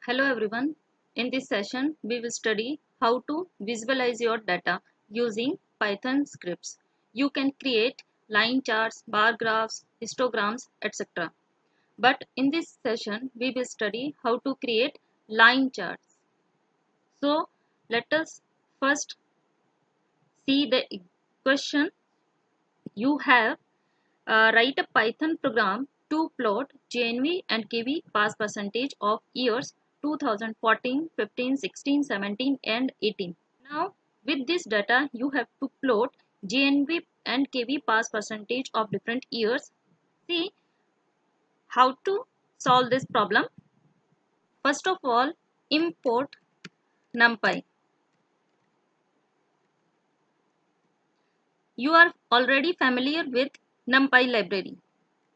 Hello everyone. In this session, we will study how to visualize your data using Python scripts. You can create line charts, bar graphs, histograms, etc. But in this session, we will study how to create line charts. So let us first see the question. You have write a Python program to plot GNV and KV pass percentage of years 2014, 15, 16, 17 and 18. Now with this data you have to plot GNV and KV pass percentage of different years. See how to solve this problem. First of all, import NumPy. You are already familiar with NumPy library.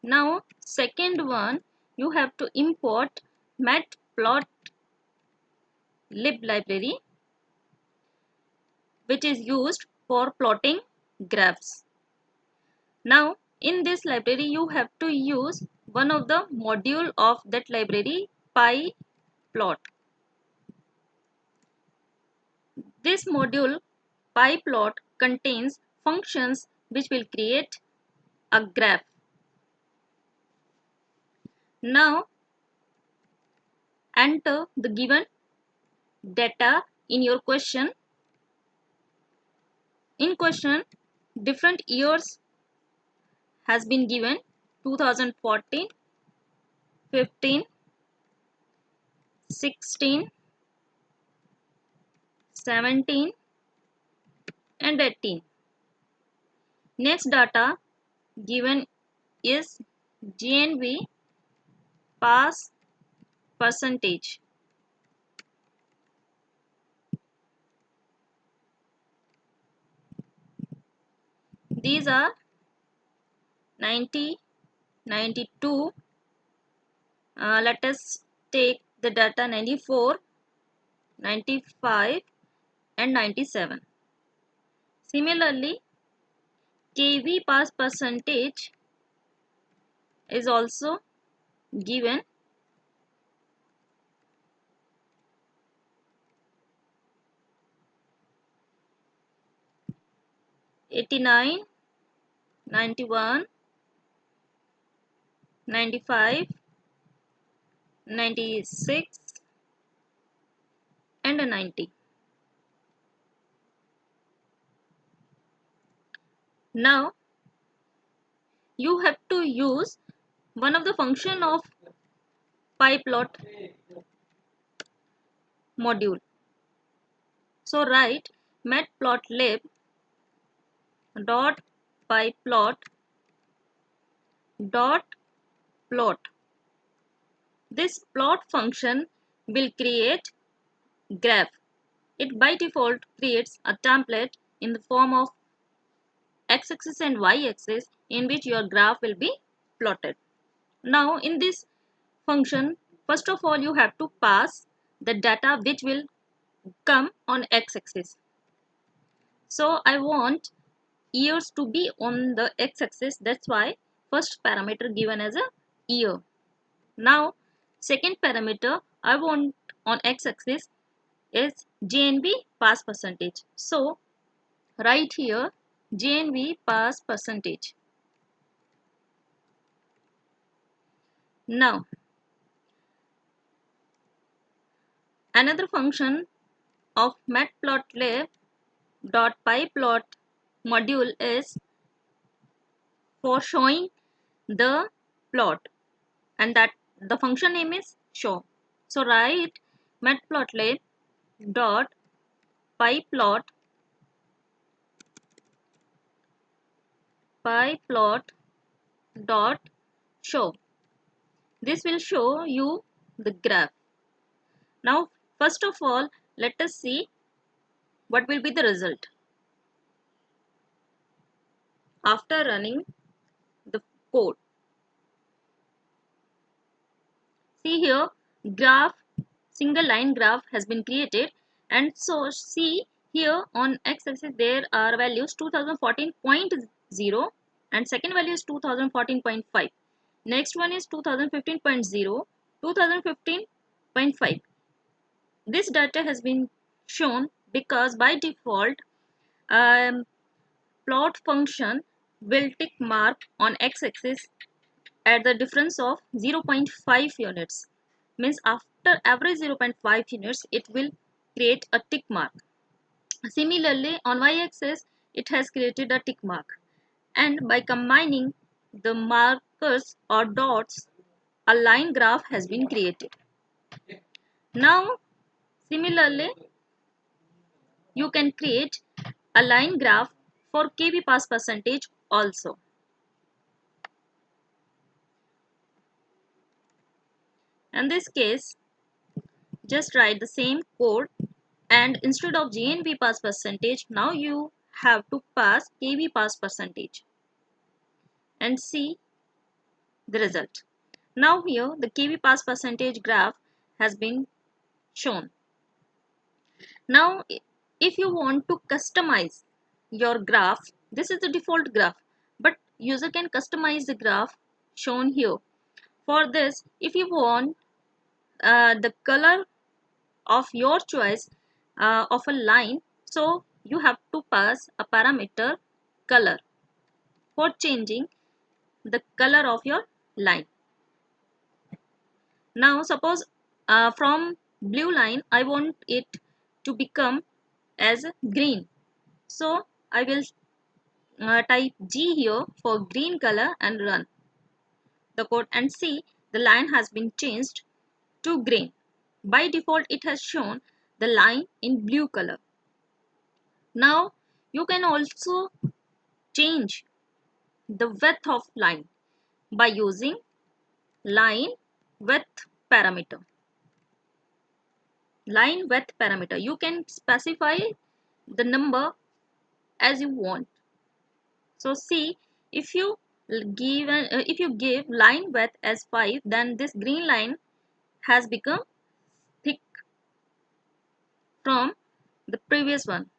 Now second one, you have to import matplotlib library, which is used for plotting graphs. Now in this library you have to use one of the module of that library, pyplot. This module pyplot contains functions which will create a graph. Now enter the given data in your question. In question, different years has been given: 2014, 15, 16, 17 and 18. Next data given is GNV pass percentage. These are 90, 92. Let us take the data 94, 95 and 97. Similarly, KV pass percentage is also given. '89, 91, 95, 96 and 90. Now you have to use one of the function of pyplot module. So write matplotlib dot pyplot dot plot. This plot function will create graph. It by default creates a template in the form of x-axis and y-axis in which your graph will be plotted. Now in this function, first of all you have to pass the data which will come on x-axis. So I want years to be on the x-axis, that's why first parameter given as a year. Now second parameter I want on x-axis is GNV pass percentage. So write here GNV pass percentage. Now another function of matplotlib dot pyplot module is for showing the plot, and that the function name is show. So write matplotlib dot pyplot dot show. This will show you the graph. Now first of all let us see what will be the result after running the code. See here, graph, single line graph has been created, and so see here on x-axis there are values 2014.0 and second value is 2014.5. Next one is 2015.0, 2015.5. This data has been shown because by default, um, plot function will tick mark on x-axis at the difference of 0.5 units. Means after every 0.5 units, it will create a tick mark. Similarly, on y-axis, it has created a tick mark. And by combining the markers or dots, a line graph has been created. Now, similarly, you can create a line graph for KB pass percentage also. In this case, just write the same code, and instead of GNV pass percentage, now you have to pass KB pass percentage and see the result. Now here the KB pass percentage graph has been shown. Now if you want to customize your graph, this is the default graph, but user can customize the graph shown here. For this, if you want the color of your choice of a line, so you have to pass a parameter color for changing the color of your line. Now suppose from blue line I want it to become as green, so I will type G here for green color and run the code and see the line has been changed to green. By default it has shown the line in blue color. Now you can also change the width of line by using line width parameter. Line width parameter, you can specify the number as you want. So see, if you give line width as 5, then this green line has become thick from the previous one.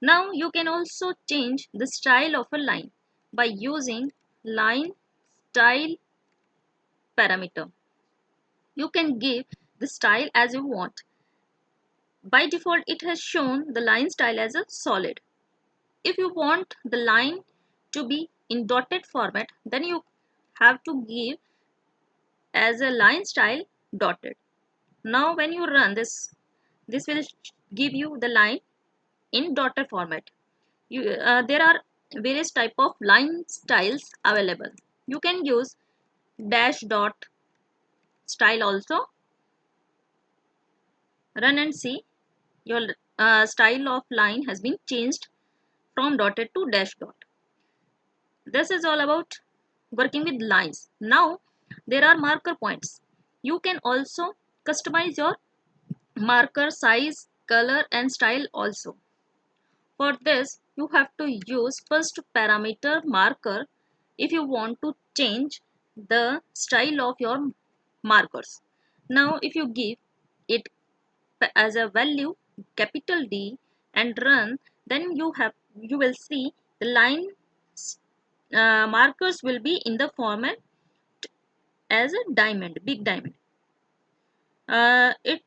Now you can also change the style of a line by using line style parameter. You can give the style as you want. By default it has shown the line style as a solid. If you want the line to be in dotted format, then you have to give as a line style dotted. Now when you run this, this will give you the line in dotted format. There are various type of line styles available. You can use dash dot style also. Run and see your style of line has been changed from dotted to dash dot. This is all about working with lines. Now there are marker points. You can also customize your marker size, color and style also. For this you have to use first parameter marker if you want to change the style of your markers. Now if you give it as a value capital D and run, then you will see the line markers will be in the format as a diamond, big diamond. It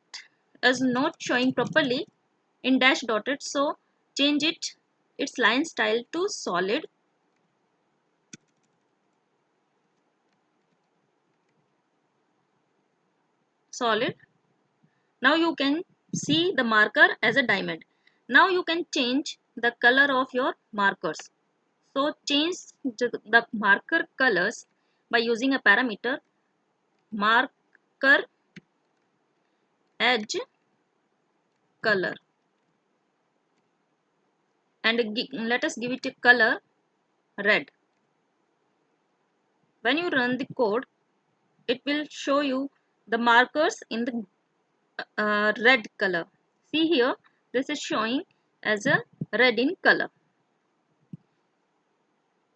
is not showing properly in dash dotted, so change its line style to solid. Now you can see the marker as a diamond. Now you can change the color of your markers. So change the marker colors by using a parameter marker edge color, and let us give it a color red. When you run the code, it will show you the markers in the red color. See here, this is showing as a red in color.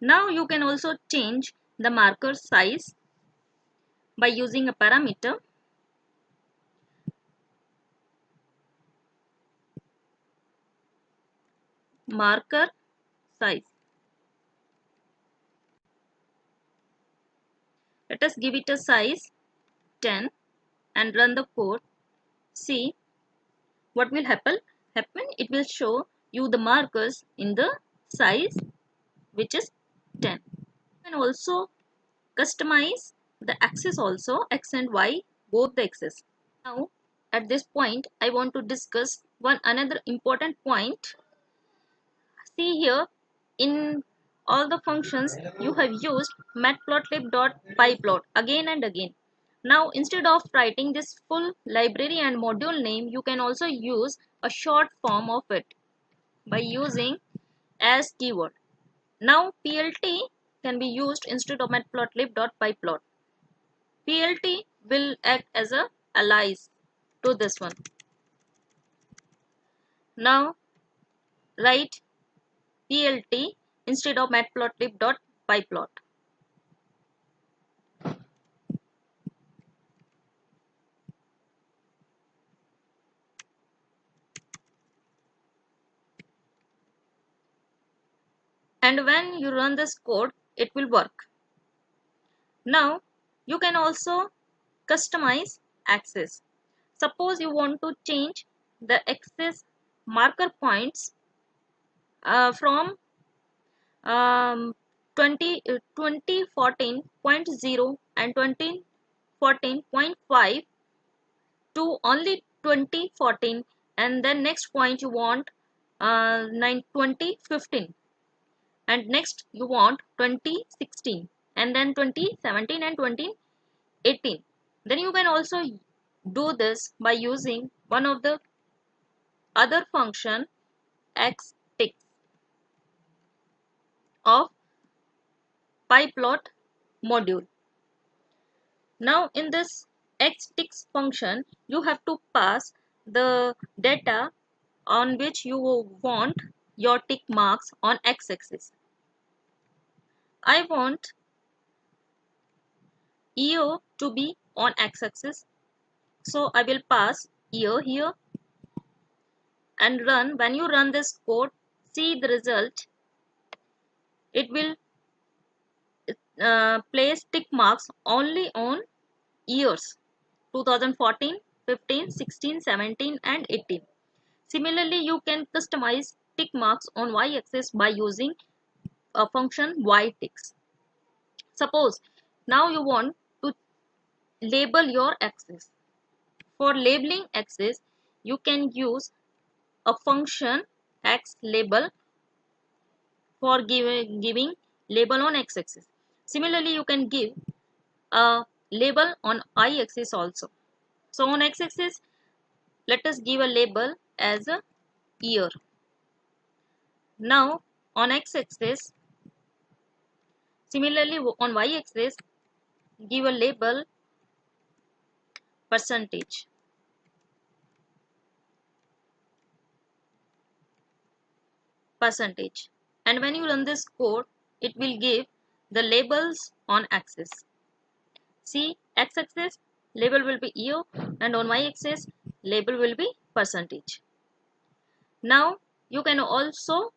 Now you can also change the marker size by using a parameter marker size. Let us give it a size 10 and run the code. See, what will happen, it will show you the markers in the size which is 10. You can also customize the axis also, x and y, both the axes. Now at this point I want to discuss one another important point. See here, in all the functions you have used matplotlib.pyplot again and again. Now instead of writing this full library and module name, you can also use a short form of it by using as keyword. Now plt can be used instead of matplotlib.pyplot. plt will act as a alias to this one. Now write plt instead of matplotlib.pyplot. And when you run this code, it will work. Now you can also customize axis. Suppose you want to change the axis marker points from 2014.0 and 2014.5 to only 2014, and then next point you want 2015, and next you want 2016, and then 2017 and 2018. Then you can also do this by using one of the other function xtick of pyplot module. Now in this xtick function you have to pass the data on which you want your tick marks on x-axis. I want year to be on x-axis, so I will pass year here and run. When you run this code, see the result. It will place tick marks only on years 2014, 15, 16, 17 and 18. Similarly, you can customize tick marks on y-axis by using a function yticks. Suppose now you want to label your axis. For labeling axis, you can use a function xlabel for giving label on x-axis. Similarly, you can give a label on y-axis also. So on x-axis, let us give a label as a year. Now on x-axis, similarly on y-axis, give a label percentage. And when you run this code, it will give the labels on axis. See, x-axis label will be year and on y-axis label will be percentage. Now you can also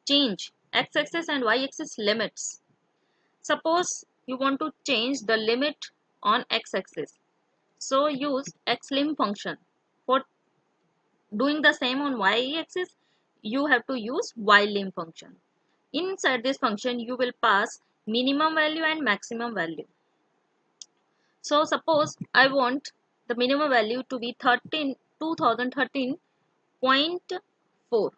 change x-axis and y-axis limits. Suppose you want to change the limit on x-axis, so use xlim function. For doing the same on y-axis, you have to use ylim function. Inside this function you will pass minimum value and maximum value. So suppose I want the minimum value to be 2013.4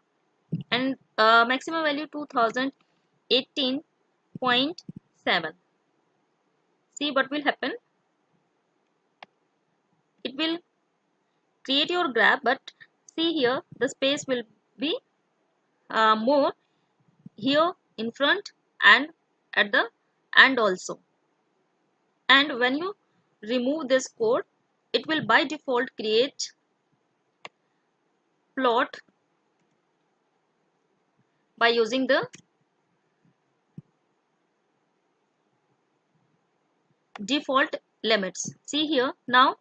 and maximum value 2018.7. See what will happen. It will create your graph, but see here the space will be more here in front and at the end also. And when you remove this code, it will by default create plot by using the default limits. See here, now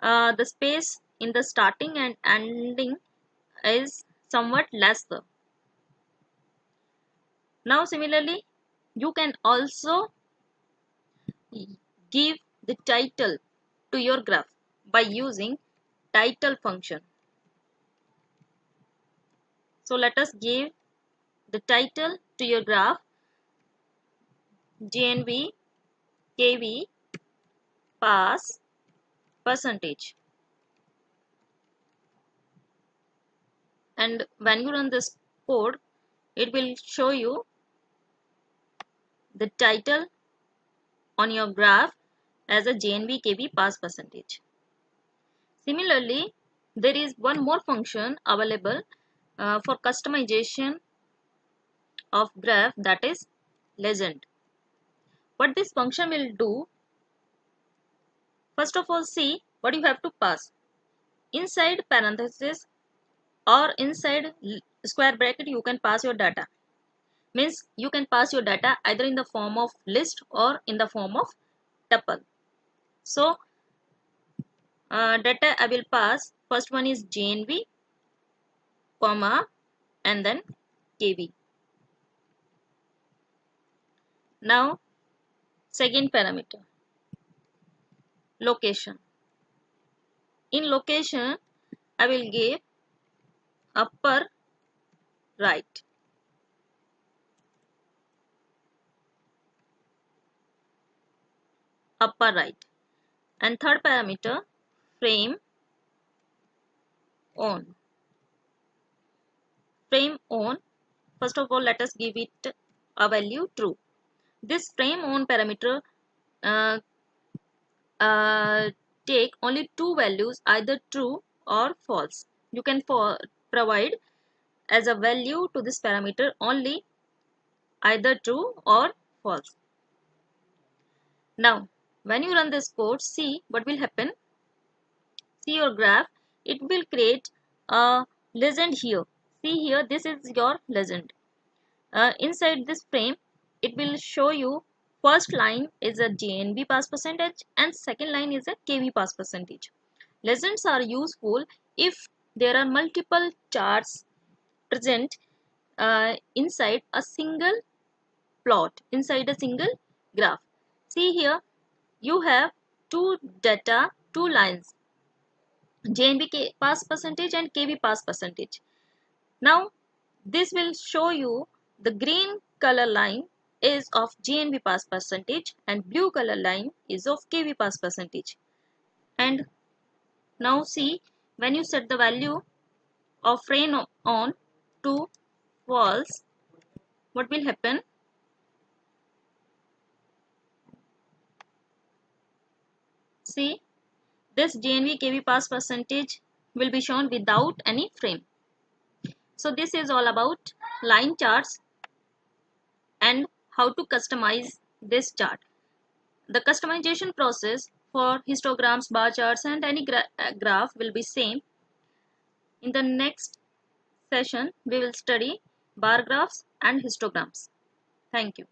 the space in the starting and ending is somewhat lesser. Now similarly, you can also give the title to your graph by using title function. So let us give the title to your graph, GNV KV pass percentage. And when you run this code, it will show you the title on your graph as a GNV KV pass percentage. Similarly, there is one more function available for customization of graph, that is legend. What this function will do, first of all, see what you have to pass. Inside parenthesis or inside square bracket, you can pass your data. Means you can pass your data either in the form of list or in the form of tuple. So data I will pass, first one is GNV, comma, and then KV. Now second parameter, location. In location, I will give upper right. Upper right. And third parameter, frame on. Frame on, first of all, let us give it a value true. This frame on parameter uh, take only two values, either true or false. You can provide as a value to this parameter only either true or false. Now when you run this code, see what will happen. See your graph, it will create a legend here. See here, this is your legend. Inside this frame, it will show you first line is a GNV pass percentage and second line is a KV pass percentage. Legends are useful if there are multiple charts present inside a single plot, inside a single graph. See here, you have two data, two lines, GNV pass percentage and KV pass percentage. Now this will show you the green color line is of GNV pass percentage and blue color line is of KV pass percentage. And now see, when you set the value of frame on to false, what will happen? See, this GNV KV pass percentage will be shown without any frame. So this is all about line charts and how to customize this chart. The customization process for histograms, bar charts and any graph will be same. In the next session, we will study bar graphs and histograms. Thank you.